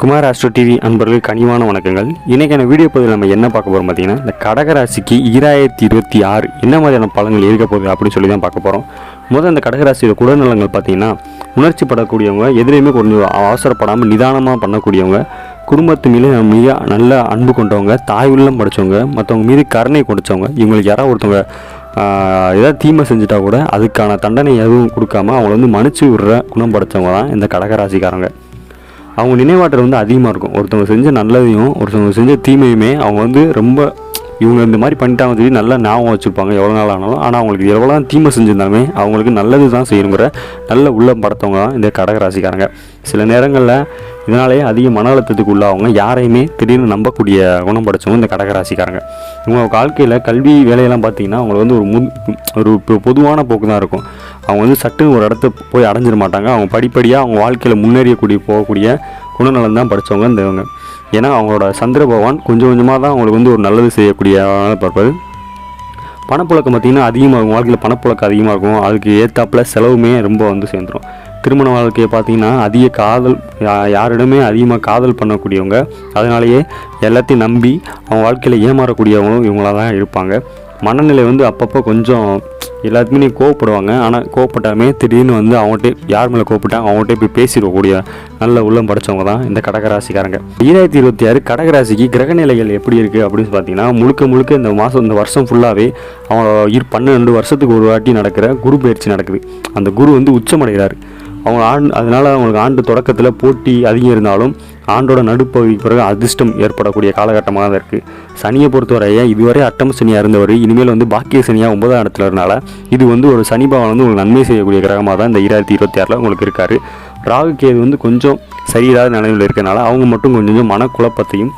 Kumar astro TV அன்பர்களுக்கு கனிவான வணக்கங்கள். இன்றைக்கான வீடியோ பதிவில் நம்ம என்ன பார்க்க போகிறோம் பார்த்தீங்கன்னா, இந்த கடகராசிக்கு 2026 என்ன மாதிரியான பலன்கள் இருக்க போகுது அப்படின்னு சொல்லி தான் பார்க்க போகிறோம். முதல் இந்த கடகராசியோட குணநலங்கள் பார்த்தீங்கன்னா, உணர்ச்சி படக்கூடியவங்க, எதிரையுமே கொஞ்சம் அவசரப்படாமல் நிதானமாக பண்ணக்கூடியவங்க, குடும்பத்து மீது மிக நல்ல அன்பு கொண்டவங்க, தாய் உள்ளம் படித்தவங்க, மற்றவங்க மீது கருணை கொடுத்தவங்க. இவங்களுக்கு யாராவது ஒருத்தவங்க ஏதாவது தீமை செஞ்சுட்டா கூட அதுக்கான தண்டனை எதுவும் கொடுக்காம அவங்கள மன்னிச்சு விடுற குணம் படைத்தவங்க தான் இந்த கடகராசிக்காரங்க. அவங்க நினைவாற்றல் அதிகமாக இருக்கும். ஒருத்தவங்க செஞ்ச நல்லதையும் ஒருத்தவங்க செஞ்ச தீமையுமே அவங்க ரொம்ப இவங்க இந்த மாதிரி பண்ணிட்டாங்க சொல்லி நல்லா ஞாபகம் வச்சுருப்பாங்க எவ்வளோ நாள் ஆனாலும். ஆனால் அவங்களுக்கு எவ்வளோ தீமை செஞ்சிருந்தாலுமே அவங்களுக்கு நல்லது தான் செய்யணுங்கிற நல்ல உள்ளம் படைத்தவங்க தான் இந்த கடகராசிக்காரங்க. சில நேரங்களில் இதனாலேயே அதிக மன அழுத்தத்துக்கு உள்ளவங்க, யாரையுமே திடீர்னு நம்பக்கூடிய குணம் படைத்தவங்க இந்த கடகராசிக்காரங்க. இவங்க வாழ்க்கையில் கல்வி வேலையெல்லாம் பார்த்திங்கன்னா அவங்களுக்கு ஒரு பொதுவான போக்கு தான் இருக்கும். அவங்க சட்டுன்னு ஒரு இடத்த போய் அடைஞ்சிட மாட்டாங்க. அவங்க படிப்படியாக அவங்க வாழ்க்கையில் முன்னேறியக்கூடிய போகக்கூடிய குணநலம் தான் படித்தவங்க இவங்க. ஏன்னா அவங்களோட சந்திர பகவான் கொஞ்சம் கொஞ்சமாக தான் அவங்களுக்கு ஒரு நல்லது செய்யக்கூடிய பார்ப்பது. பணப்புழக்கம் பார்த்திங்கன்னா அதிகமாக இருக்கும். வாழ்க்கையில் பணப்புழக்கம் அதிகமாக இருக்கும். அதுக்கு ஏற்றாப்புல செலவுமே ரொம்ப சேர்ந்துடும். திருமண வாழ்க்கையை பார்த்திங்கன்னா அதிக காதல், யாரிடமே அதிகமாக காதல் பண்ணக்கூடியவங்க, அதனாலேயே எல்லாத்தையும் நம்பி அவங்க வாழ்க்கையில் ஏமாறக்கூடியவங்களும் இவங்களாக தான் இருப்பாங்க. மனநிலை அப்பப்போ கொஞ்சம் எல்லாத்துக்குமே கோவப்படுவாங்க. ஆனால் கோவப்பட்டாலுமே திடீர்னு அவங்கள்ட்டே யார் மேலே கோவப்பட்டாங்க அவங்கள்ட்டே போய் பேசிடக்கூடிய நல்ல உள்ளம் படைச்சவங்க தான் இந்த கடகராசிக்காரங்க. 2026 கடகராசிக்கு கிரகநிலைகள் எப்படி இருக்குது அப்படின்னு பார்த்தீங்கன்னா, முழுக்க இந்த வருஷம் ஃபுல்லாகவே அவங்க 12 வருஷத்துக்கு ஒரு வாட்டி நடக்கிற குரு பயிற்சி நடக்குது. அந்த குரு உச்சமடைகிறார். அவங்க அதனால் அவங்களுக்கு ஆண்டு தொடக்கத்தில் போட்டி அதிகம் இருந்தாலும் ஆண்டோட நடுப்பகுதிக்கு பிறகு அதிர்ஷ்டம் ஏற்படக்கூடிய காலகட்டமாக தான் இருக்குது. சனியை பொறுத்தவரையே இதுவரை அட்டம சனியாக இருந்தவர் இனிமேல் பாக்கிய சனியாக 9ஆம் இடத்துல இருந்தனால இது ஒரு சனி பகவான் உங்களுக்கு நன்மை செய்யக்கூடிய கிரகமாக தான் இந்த 2026 உங்களுக்கு இருக்கார். ராகு கேது கொஞ்சம் சரியில்லாத நிலையில் இருக்கிறனால அவங்க மட்டும் கொஞ்சம் மனக்குழப்பத்தையும்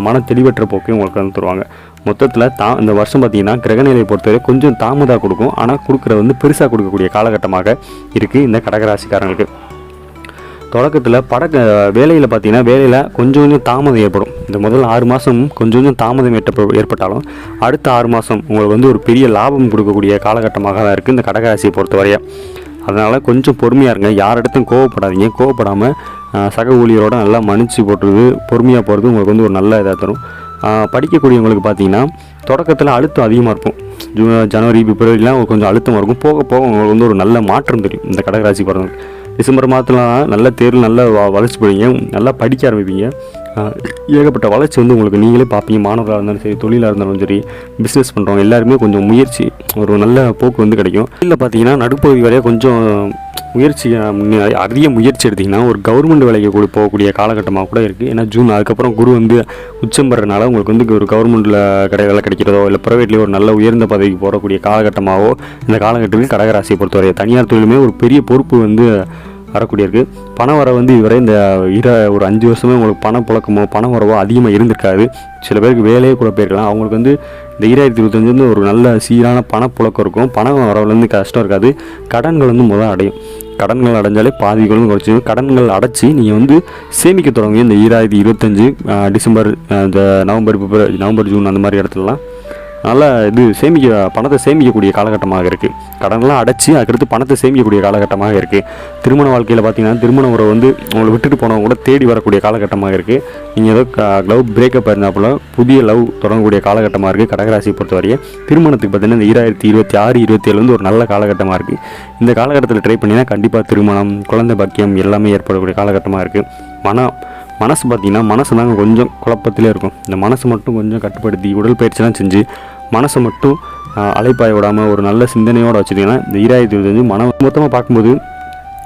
மன தெளிவற்ற போக்கையும் உங்களுக்கு தருவாங்க. மொத்தத்தில் இந்த வருஷம் பார்த்திங்கன்னா கிரகநிலையை பொறுத்தவரை கொஞ்சம் தாமதாக கொடுக்கும். ஆனால் கொடுக்குறது பெருசாக கொடுக்கக்கூடிய காலகட்டமாக இருக்குது இந்த கடகராசிக்காரங்களுக்கு. தொடக்கத்தில் வேலையில் பார்த்திங்கன்னா வேலையில் கொஞ்சம் தாமதம் ஏற்படும். இந்த முதல் 6 மாதம் கொஞ்சம் தாமதம் ஏற்பட்டாலும் அடுத்த 6 மாதம் உங்களுக்கு ஒரு பெரிய லாபம் கொடுக்கக்கூடிய காலகட்டமாக தான் இருக்குது இந்த கடகராசியை பொறுத்தவரைய. அதனால் கொஞ்சம் பொறுமையாக இருங்க. யாரிடத்தும் கோவப்படாதீங்க. கோவப்படாமல் சக ஊழியரோட நல்லா மன்னிச்சு போட்டுறது, பொறுமையாக போகிறது உங்களுக்கு ஒரு நல்ல இதாக தரும். படிக்கக்கூடியவங்களுக்கு பார்த்திங்கன்னா தொடக்கத்தில் அழுத்தம் அதிகமாக இருக்கும். ஜனவரி பிப்ரவரிலாம் கொஞ்சம் அழுத்தமாக இருக்கும். போக போக உங்களுக்கு ஒரு நல்ல மாற்றம் தெரியும் இந்த கடகராசி பிறந்தவங்க. டிசம்பர் மாதத்துலாம் நல்ல தேர்வில் நல்ல வளர்ச்சி போடுவீங்க, நல்லா படிக்க ஆரம்பிப்பீங்க. ஏகப்பட்ட வளர்ச்சி உங்களுக்கு நீங்களே பார்ப்பீங்க. மாணவர்களாக இருந்தாலும் சரி, தொழிலாக இருந்தாலும் சரி, பிஸ்னஸ் பண்ணுறவங்க எல்லாருமே கொஞ்சம் முயற்சி ஒரு நல்ல போக்கு கிடைக்கும். இல்லை பார்த்தீங்கன்னா நடுப்பகுதி வரைய கொஞ்சம் முயற்சி அதிக முயற்சி எடுத்திங்கன்னா ஒரு கவர்மெண்ட் வேலைக்கு போகக்கூடிய காலகட்டமாக கூட இருக்குது. ஏன்னா ஜூன் அதுக்கப்புறம் குரு உச்சம் பெறனால உங்களுக்கு ஒரு கவர்மெண்ட்டில் வேலை கிடைக்கிறதோ இல்லை ப்ரைவேட்லேயே ஒரு நல்ல உயர்ந்த பதவிக்கு போகக்கூடிய காலகட்டமாகவோ இந்த காலகட்டத்தில் கடகராசியை பொறுத்தவரை தனியார் தொழிலுமே ஒரு பெரிய பொறுப்பு வரக்கூடிய இருக்குது. பண வர இதுவரை இந்த ஒரு 5 வருஷமே உங்களுக்கு பணப்புழக்கமோ பண வரவோ அதிகமாக இருந்திருக்காது. சில பேருக்கு வேலையே கூட போயிருக்கலாம். அவங்களுக்கு இந்த 2025 ஒரு நல்ல சீரான பணப்புழக்கம் இருக்கும். பணம் வரவுலேருந்து கஷ்டம் இருக்காது. கடன்கள் முதல் அடையும். கடன்கள் அடைஞ்சாலே பாதிகளும் குறைச்சி கடன்கள் அடைச்சி நீங்கள் சேமிக்க தொடங்குங்க. இந்த 2025 டிசம்பர், இந்த நவம்பர் ஜூன் அந்த மாதிரி இடத்துலலாம் நல்லா பணத்தை சேமிக்கக்கூடிய காலகட்டமாக இருக்குது. கடன்லாம் அடைச்சி அதுக்கடுத்து பணத்தை சேமிக்கக்கூடிய காலகட்டமாக இருக்குது. திருமண வாழ்க்கையில் பார்த்திங்கன்னா திருமண உறவு உங்களை விட்டுட்டு போனவங்க கூட தேடி வரக்கூடிய காலகட்டமாக இருக்குது. நீங்கள் ஏதோ லவ் பிரேக்கப் இருந்தாப்புல புதிய லவ் தொடங்கக்கூடிய காலகட்டமாக இருக்குது கடகராசியை பொறுத்தவரையே. திருமணத்துக்கு பார்த்திங்கன்னா இந்த 2026 27 ஒரு நல்ல காலகட்டமாக இருக்குது. இந்த காலகட்டத்தில் ட்ரை பண்ணினா கண்டிப்பாக திருமணம், குழந்தை பாக்கியம் எல்லாமே ஏற்படக்கூடிய காலகட்டமாக இருக்குது. மனசு பார்த்திங்கன்னா மனசு தாங்க கொஞ்சம் குழப்பத்திலே இருக்கும். இந்த மனசு மட்டும் கொஞ்சம் கட்டுப்படுத்தி உடற்பயிற்சிலாம் செஞ்சு மனசை மட்டும் அலைப்பாய விடாமல் ஒரு நல்ல சிந்தனையோடு வச்சுட்டிங்கன்னா இந்த 2025 மொத்தமாக பார்க்கும்போது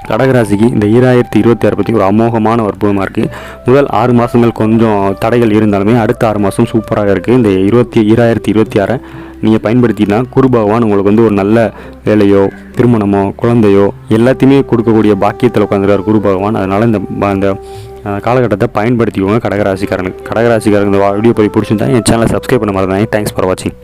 கடகராசிக்கு இந்த 2026 பற்றி ஒரு அமோகமான அற்புதமாக இருக்குது. முதல் 6 மாதங்கள் கொஞ்சம் தடைகள் இருந்தாலுமே அடுத்த 6 மாதம் சூப்பராக இருக்குது. இந்த 2026 நீங்கள் பயன்படுத்தினா குரு பகவான் உங்களுக்கு ஒரு நல்ல வேலையோ திருமணமோ குழந்தையோ எல்லாத்தையுமே கொடுக்கக்கூடிய பாக்கியத்தில் உட்காந்துருக்கார் குரு பகவான். அதனால் இந்த காலகட்டத்தை பயன்படுத்திக்கோங்க கடகராசிக்காரங்க. இந்த வீடியோ பற்றி பிடிச்சிருந்தா என் சேனலை சப்ஸ்கிரைப் பண்ண மாதிரி. தேங்க்ஸ் ஃபார் வாட்சிங்.